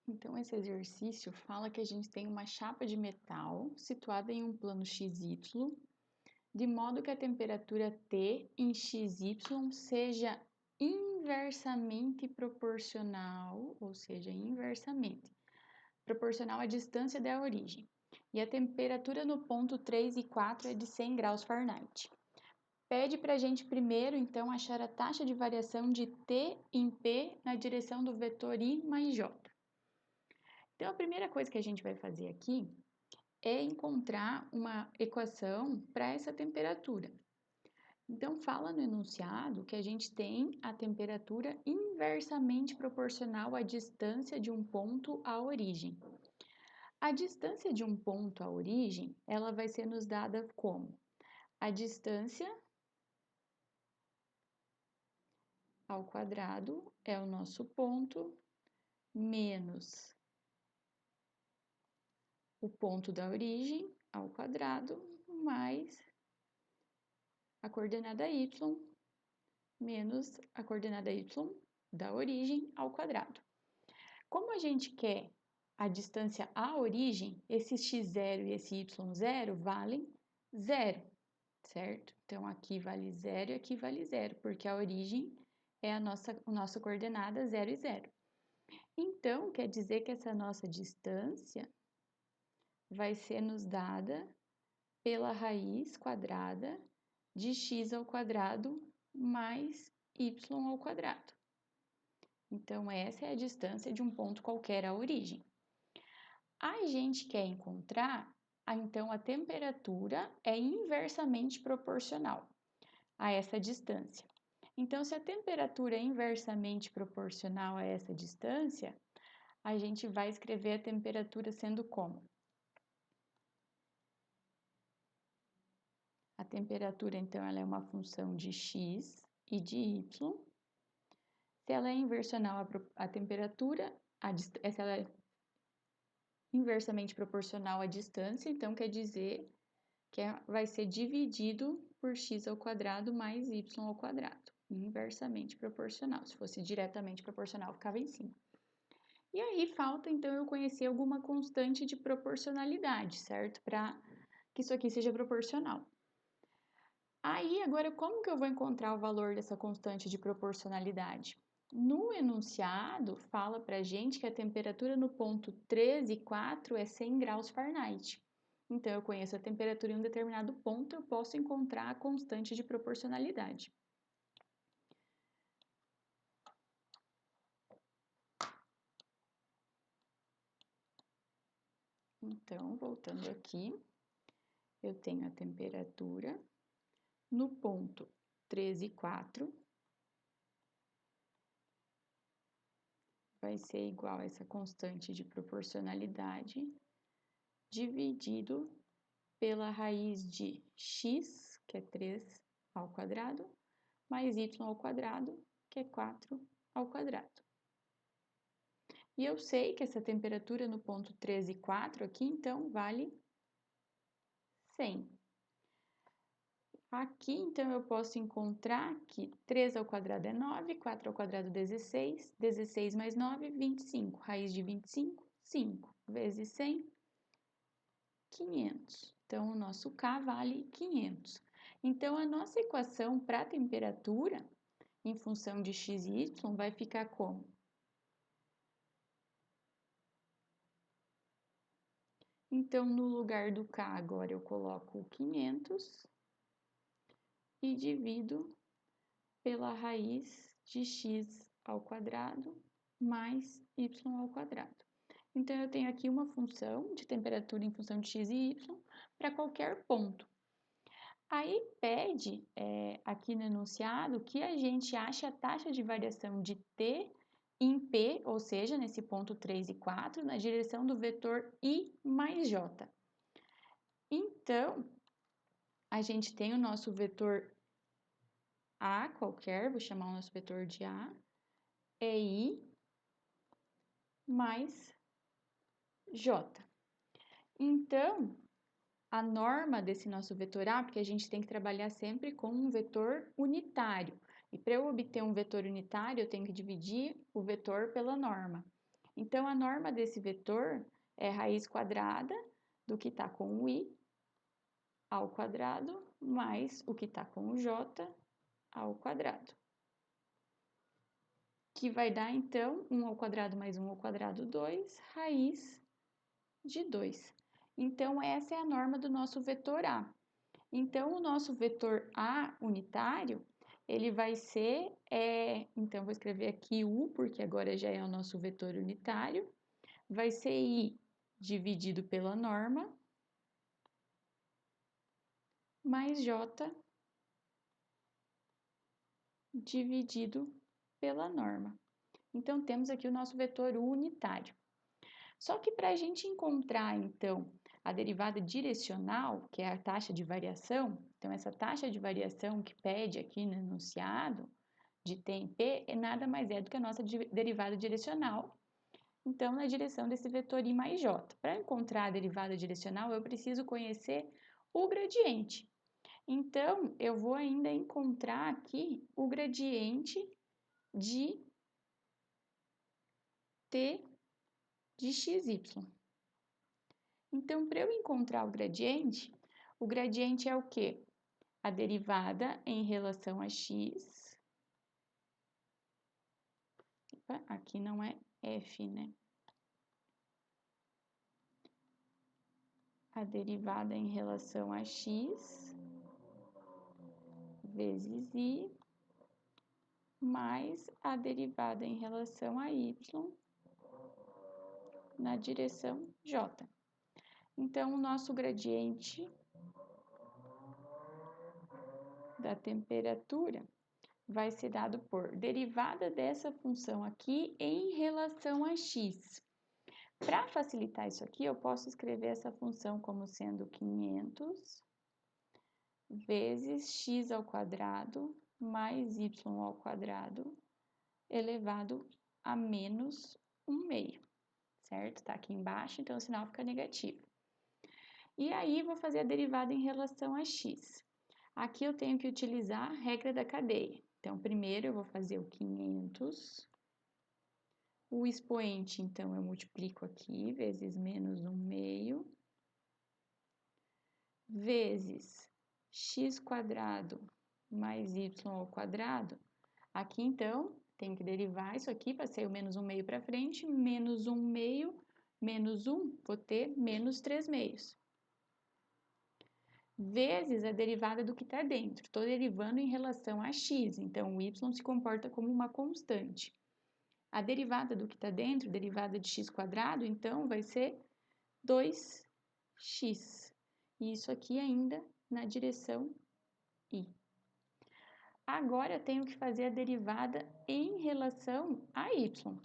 Então, esse exercício fala que a gente tem uma chapa de metal situada em um plano XY, de modo que a temperatura T em XY seja inversamente proporcional, ou seja, inversamente proporcional à distância da origem. E a temperatura no ponto 3 e 4 é de 100 graus Fahrenheit. Pede para a gente primeiro, então, achar a taxa de variação de T em P na direção do vetor I mais J. Então, a primeira coisa que a gente vai fazer aqui é encontrar uma equação para essa temperatura. Então, fala no enunciado que a gente tem a temperatura inversamente proporcional à distância de um ponto à origem. A distância de um ponto à origem, ela vai ser nos dada como a distância ao quadrado é o nosso ponto, menos o ponto da origem ao quadrado, mais a coordenada y, menos a coordenada y da origem ao quadrado. Como a gente quer a distância à origem, esse x0 e esse y0 valem 0, certo? Então, aqui vale 0 e aqui vale 0, porque a origem é a nossa coordenada 0 e 0. Então, quer dizer que essa nossa distância vai ser nos dada pela raiz quadrada de x ao quadrado mais y ao quadrado. Então, essa é a distância de um ponto qualquer à origem. A gente quer encontrar, então, a temperatura é inversamente proporcional a essa distância. Então, se a temperatura é inversamente proporcional a essa distância, a gente vai escrever a temperatura sendo como? A temperatura, então, ela é uma função de x e de y. Se ela é inversional à temperatura, se ela é inversamente proporcional à distância, então quer dizer que vai ser dividido por x ao quadrado mais y ao quadrado, inversamente proporcional. Se fosse diretamente proporcional, ficava em cima. E aí falta, então, eu conhecer alguma constante de proporcionalidade, certo? Para que isso aqui seja proporcional. Aí, agora, como que eu vou encontrar o valor dessa constante de proporcionalidade? No enunciado, fala para a gente que a temperatura no ponto 3 e 4 é 100 graus Fahrenheit. Então, eu conheço a temperatura em um determinado ponto, eu posso encontrar a constante de proporcionalidade. Então, voltando aqui, eu tenho a temperatura no ponto 3 e 4, vai ser igual a essa constante de proporcionalidade, dividido pela raiz de x, que é 3 ao quadrado, mais y ao quadrado, que é 4 ao quadrado. E eu sei que essa temperatura no ponto 3 e 4 aqui, então, vale 100. Aqui, então, eu posso encontrar que 3 ao quadrado é 9, 4 ao quadrado 16, 16 mais 9, 25. Raiz de 25, 5 vezes 100, 500. Então, o nosso K vale 500. Então, a nossa equação para a temperatura, em função de x e y, vai ficar como? Então, no lugar do K, agora eu coloco 500 e divido pela raiz de x ao quadrado mais y ao quadrado. Então, eu tenho aqui uma função de temperatura em função de x e y para qualquer ponto. Aí pede, aqui no enunciado, que a gente ache a taxa de variação de T em P, ou seja, nesse ponto 3 e 4, na direção do vetor I mais J. Então, a gente tem o nosso vetor A qualquer, vou chamar o nosso vetor de A, é I mais J. Então, a norma desse nosso vetor A, porque a gente tem que trabalhar sempre com um vetor unitário. E para eu obter um vetor unitário, eu tenho que dividir o vetor pela norma. Então, a norma desse vetor é raiz quadrada do que está com o i ao quadrado mais o que está com o j ao quadrado. Que vai dar, então, 1 ao quadrado mais 1 ao quadrado, 2, raiz de 2. Então, essa é a norma do nosso vetor A. Então, o nosso vetor A unitário, ele vai ser, então, vou escrever aqui U, porque agora já é o nosso vetor unitário, vai ser I dividido pela norma, mais J dividido pela norma. Então, temos aqui o nosso vetor unitário. Só que para a gente encontrar, então, a derivada direcional, que é a taxa de variação, então essa taxa de variação que pede aqui no enunciado de T em P, nada mais é do que a nossa derivada direcional, então na direção desse vetor I mais J. Para encontrar a derivada direcional, eu preciso conhecer o gradiente. Então, eu vou ainda encontrar aqui o gradiente de T de xy. Então, para eu encontrar o gradiente é o quê? A derivada em relação a x. Opa, aqui não é f, né? A derivada em relação a x vezes i mais a derivada em relação a y na direção j. Então, o nosso gradiente da temperatura vai ser dado por derivada dessa função aqui em relação a x. Para facilitar isso aqui, eu posso escrever essa função como sendo 500 vezes x ao quadrado mais y ao quadrado elevado a menos 1/2, certo? Tá aqui embaixo, então o sinal fica negativo. E aí, vou fazer a derivada em relação a x. Aqui eu tenho que utilizar a regra da cadeia. Então, primeiro eu vou fazer o 500. O expoente, então, eu multiplico aqui, vezes menos 1/2, vezes x quadrado mais y ao quadrado. Aqui, então, tenho que derivar isso aqui, passei o menos 1/2 para frente, menos 1/2, menos 1, vou ter menos 3/2. Vezes a derivada do que está dentro. Estou derivando em relação a x, então o y se comporta como uma constante. A derivada do que está dentro, derivada de x quadrado, então vai ser 2x. E isso aqui ainda na direção i. Agora eu tenho que fazer a derivada em relação a y.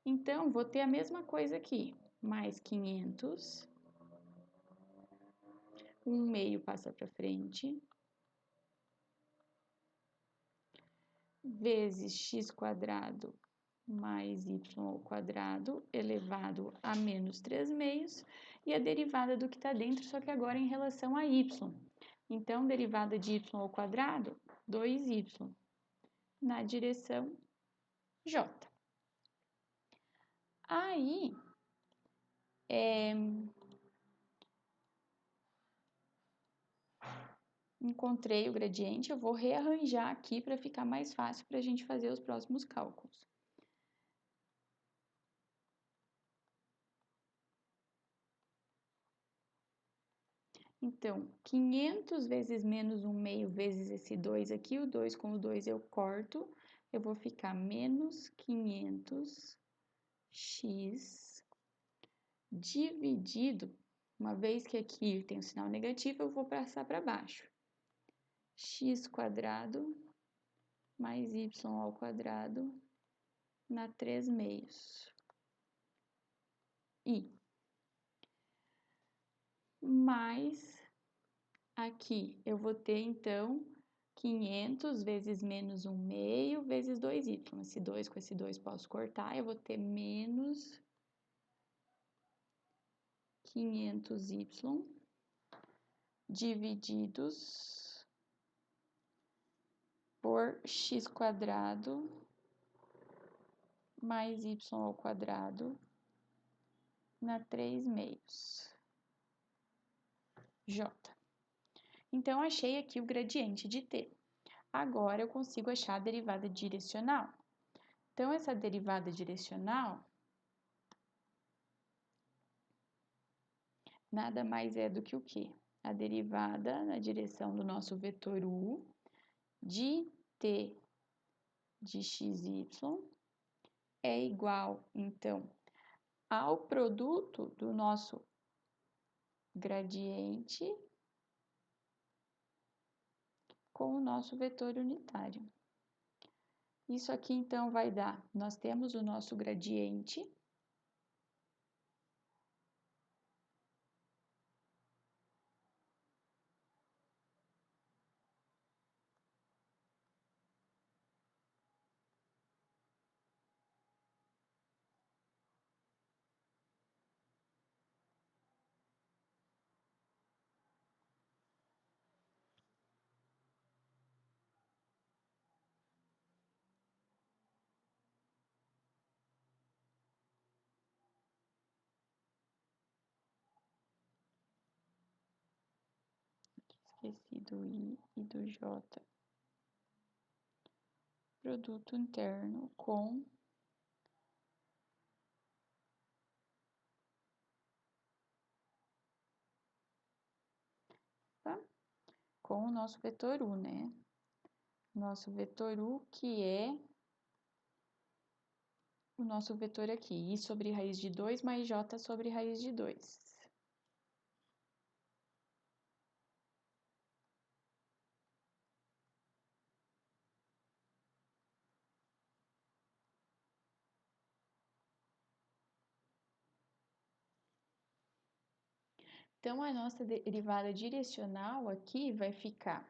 Então, vou ter a mesma coisa aqui, mais 500. 1/2 passa para frente. Vezes x quadrado mais y ao quadrado elevado a menos 3/2 e a derivada do que está dentro, só que agora em relação a y. Então, derivada de y ao quadrado, 2y na direção j. Aí, encontrei o gradiente, eu vou rearranjar aqui para ficar mais fácil para a gente fazer os próximos cálculos. Então, 500 vezes menos 1/2 vezes esse 2 aqui, o 2 com o 2 eu corto, eu vou ficar menos 500x dividido, uma vez que aqui tem o sinal negativo, eu vou passar para baixo. X quadrado mais y ao quadrado na 3/2. I. Mais aqui eu vou ter, então, 500 vezes menos 1/2 vezes 2y. Esse 2 com esse 2 posso cortar, eu vou ter menos 500y divididos por x quadrado mais y ao quadrado na 3/2. J. Então, achei aqui o gradiente de t. Agora, eu consigo achar a derivada direcional. Então, essa derivada direcional nada mais é do que o quê? A derivada na direção do nosso vetor u de t de xy é igual, então, ao produto do nosso gradiente com o nosso vetor unitário. Isso aqui, então, vai dar, nós temos o nosso gradiente, esqueci do i e do j, produto interno com o nosso vetor u, né? Nosso vetor u, que é o nosso vetor aqui, i sobre raiz de 2 mais j sobre raiz de 2. Então, a nossa derivada direcional aqui vai ficar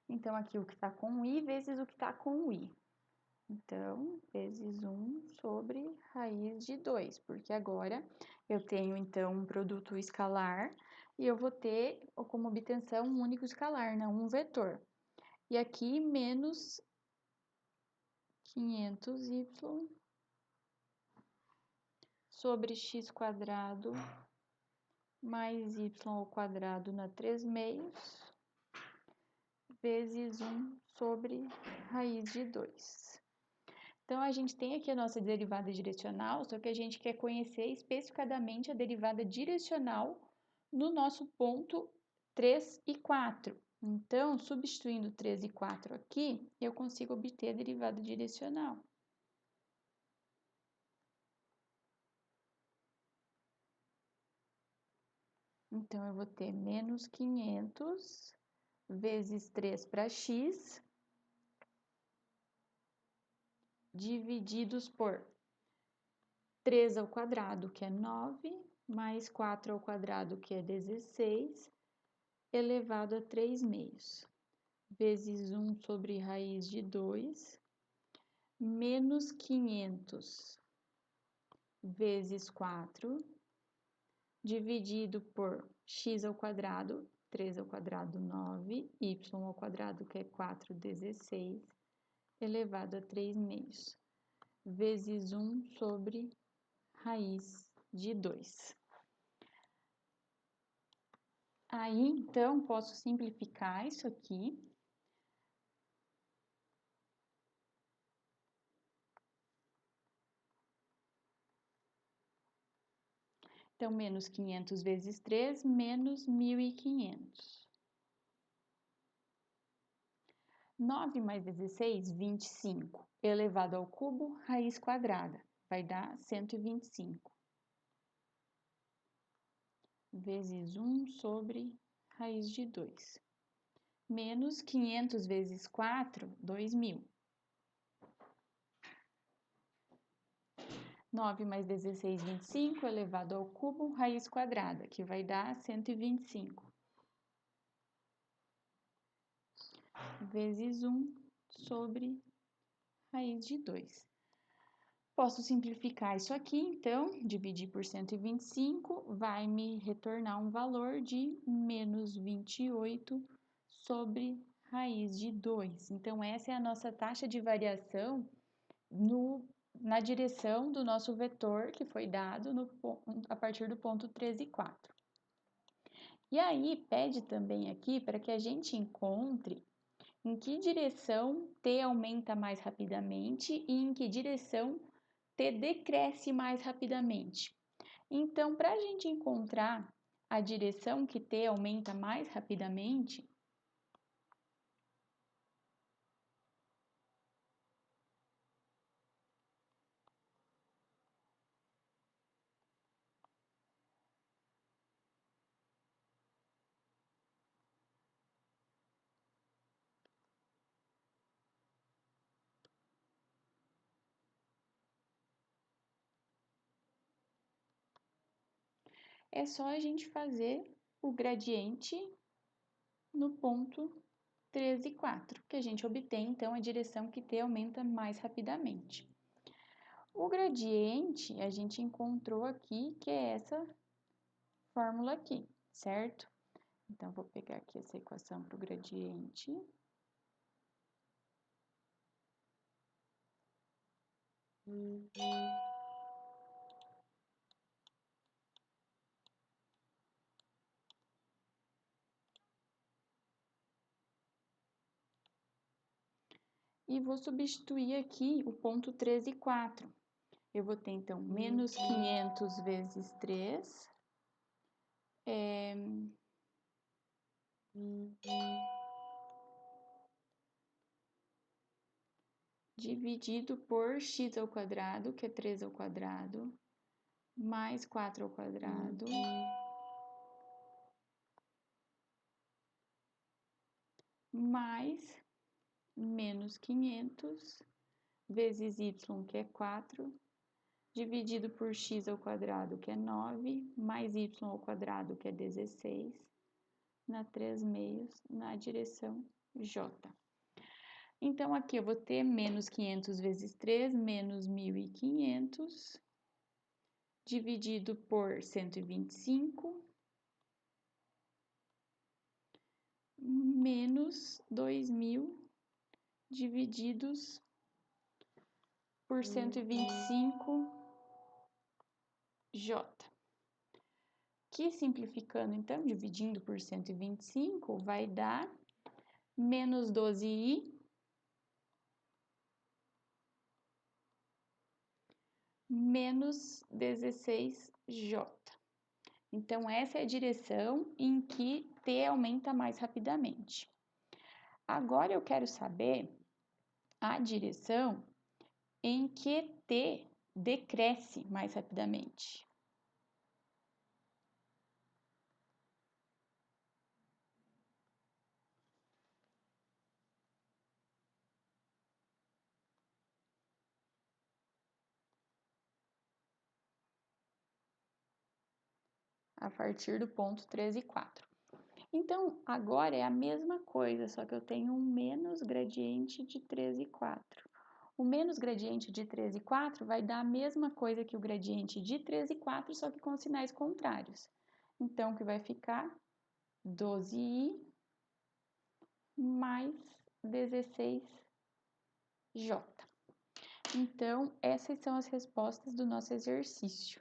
então, aqui o que está com o i vezes o que está com o i. Então, vezes 1 sobre raiz de 2, porque agora eu tenho, então, um produto escalar e eu vou ter como obtenção um único escalar, não um vetor. E aqui, menos 500y sobre x quadrado mais y ao quadrado na 3/2 vezes 1 sobre raiz de 2. Então, a gente tem aqui a nossa derivada direcional, só que a gente quer conhecer especificadamente a derivada direcional no nosso ponto 3 e 4. Então, substituindo 3 e 4 aqui, eu consigo obter a derivada direcional. Então, eu vou ter menos 500 vezes 3 para x, divididos por 3 ao quadrado, que é 9, mais 4 ao quadrado, que é 16, elevado a 3/2, vezes 1 sobre raiz de 2, menos 500 vezes 4, dividido por x ao quadrado, 3 ao quadrado, 9, y ao quadrado, que é 4, 16, elevado a 3/2, vezes 1 sobre raiz de 2. Aí, então, posso simplificar isso aqui. Então, menos 500 vezes 3, menos 1.500. 9 mais 16, 25, elevado ao cubo, raiz quadrada, vai dar 125. Vezes 1 sobre raiz de 2. Menos 500 vezes 4, 2.000. 9 mais 16, 25, elevado ao cubo, raiz quadrada, que vai dar 125. Vezes 1 sobre raiz de 2. Posso simplificar isso aqui, então, dividir por 125 vai me retornar um valor de menos 28 sobre raiz de 2. Então, essa é a nossa taxa de variação na direção do nosso vetor que foi dado a partir do ponto 13, 4. E aí, pede também aqui para que a gente encontre em que direção t aumenta mais rapidamente e em que direção t decresce mais rapidamente. Então, para a gente encontrar a direção que t aumenta mais rapidamente, é só a gente fazer o gradiente no ponto 13, 4, que a gente obtém, então, a direção que t aumenta mais rapidamente. O gradiente, a gente encontrou aqui, que é essa fórmula aqui, certo? Então, vou pegar aqui essa equação para o gradiente. E vou substituir aqui o ponto 13, 4. Eu vou ter, então, menos 500 vezes 3, dividido por x ao quadrado, que é 3 ao quadrado, mais 4 ao quadrado, mais menos 500 vezes y, que é 4, dividido por x ao quadrado, que é 9, mais y ao quadrado, que é 16, na 3 meios, na direção J. Então, aqui eu vou ter menos 500 vezes 3, menos 1.500, dividido por 125, menos 2.000, divididos por 125, J. Que simplificando, então, dividindo por 125, vai dar menos 12i, menos 16j. Então, essa é a direção em que t aumenta mais rapidamente. Agora, eu quero saber a direção em que t decresce mais rapidamente. A partir do ponto 13, 4. Então, agora é a mesma coisa, só que eu tenho um menos gradiente de 13, 4. O menos gradiente de 13, 4 vai dar a mesma coisa que o gradiente de 13, 4, só que com sinais contrários. Então, o que vai ficar? 12i mais 16j. Então, essas são as respostas do nosso exercício.